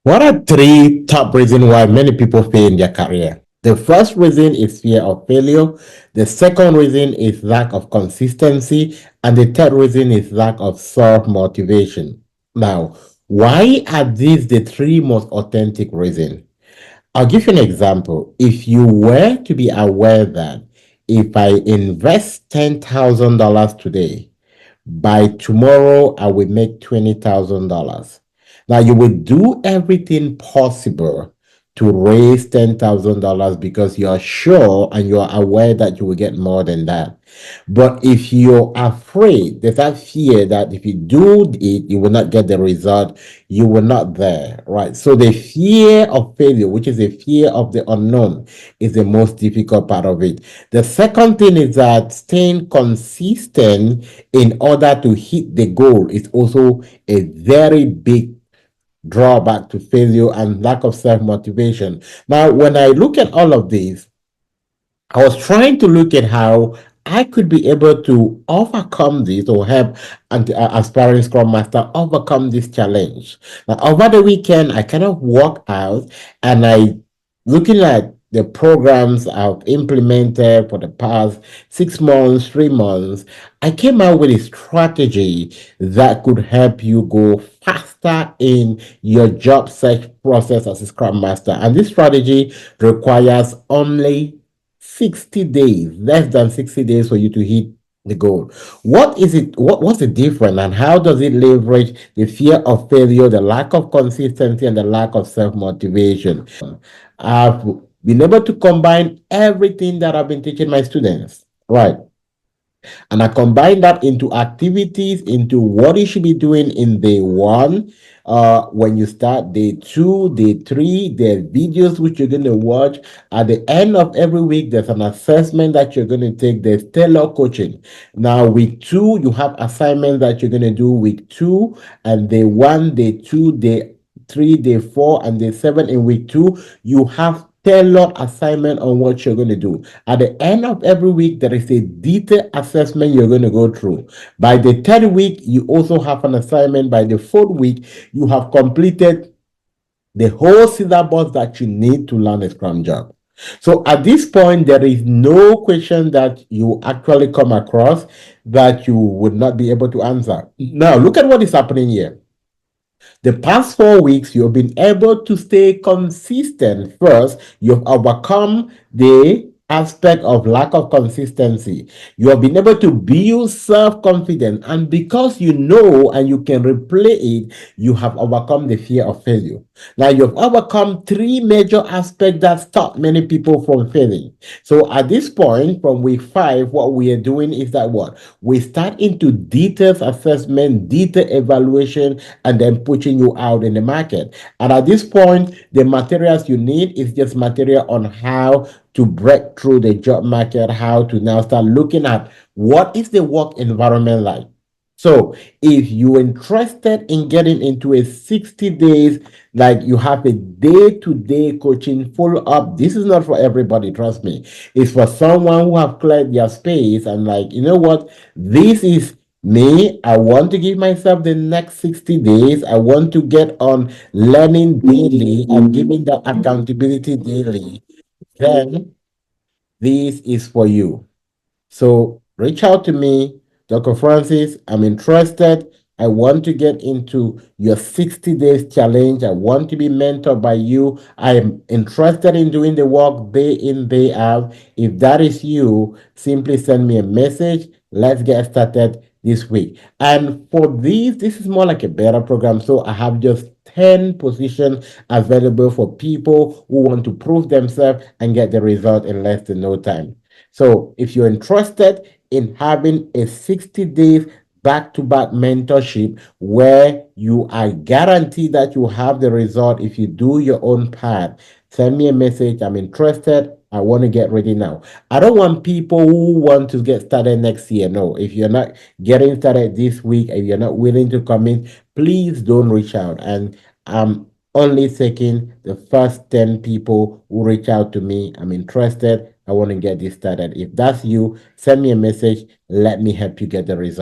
What are three top reasons why many people fail in their career? The first reason is fear of failure. The second reason is lack of consistency. And the third reason is lack of self motivation. Now, why are these the three most authentic reasons? I'll give you an example. If you were to be aware that if I invest $10,000 today, by tomorrow I will make $20,000. Now you will do everything possible to raise $10,000 because you're sure and you're aware that you will get more than that. But if you're afraid, there's that fear that if you do it, you will not get the result, you will not there, right? So the fear of failure, which is the fear of the unknown, is the most difficult part of it. The second thing is that staying consistent in order to hit the goal is also a very big drawback to failure and lack of self motivation. Now, when I look at all of these, I was trying to look at how I could be able to overcome this or help an aspiring Scrum Master overcome this challenge. Now, over the weekend, I kind of walked out and I looking at the programs I've implemented for the past 6 months, 3 months, I came out with a strategy that could help you go faster in your job search process as a Scrum Master. And this strategy requires only 60 days, less than 60 days for you to hit the goal. What is it? What's the difference and how does it leverage the fear of failure, the lack of consistency, and the lack of self motivation? I've been able to combine everything that I've been teaching my students, right? And I combine that into activities, into what you should be doing in day one. When you start day two, day three, there are videos which you're going to watch. At the end of every week, there's an assessment that you're going to take. There's tailor coaching. Now, week two, you have assignments that you're going to do week two, and day one, day two, day three, day four, and day seven in week two. You have tailored assignment on what you're going to do. At the end of every week, there is a detailed assessment you're going to go through. By the third week, you also have an assignment. By the fourth week, you have completed the whole syllabus that you need to learn a Scrum job. So at this point, there is no question that you actually come across that you would not be able to answer. Now, look at what is happening here. The past 4 weeks, you've been able to stay consistent. First, you've overcome the aspect of lack of consistency. You have been able to build self-confidence, and because you know and you can replay it, you have overcome the fear of failure. Now you've overcome three major aspects that stop many people from failing. So at this point, from week 5, what we are doing is that what we start into detailed assessment, detailed evaluation, and then putting you out in the market. And at this point, the materials you need is just material on how to break through the job market, how to now start looking at what is the work environment like. So if you're interested in getting into a 60 days, like you have a day-to-day coaching follow-up, this is not for everybody, trust me. It's for someone who have cleared their space and like, you know what, this is me. I want to give myself the next 60 days. I want to get on learning daily and giving that accountability daily. Then this is for you. So reach out to me, Dr. Francis. I'm interested. I want to get into your 60 days challenge. I want to be mentored by you. I am interested in doing the work day in, day out. If that is you, simply send me a message. Let's get started this week. And for this is more like a beta program. So I have just 10 positions available for people who want to prove themselves and get the result in less than no time. So if you're interested in having a 60 days back-to-back mentorship where you are guaranteed that you have the result if you do your own part, send me a message. I'm interested. I want to get ready now. I don't want people who want to get started next year. No, if you're not getting started this week, if you're not willing to commit, please don't reach out. And I'm only taking the first 10 people who reach out to me. I'm interested. I want to get this started. If that's you, send me a message. Let me help you get the result.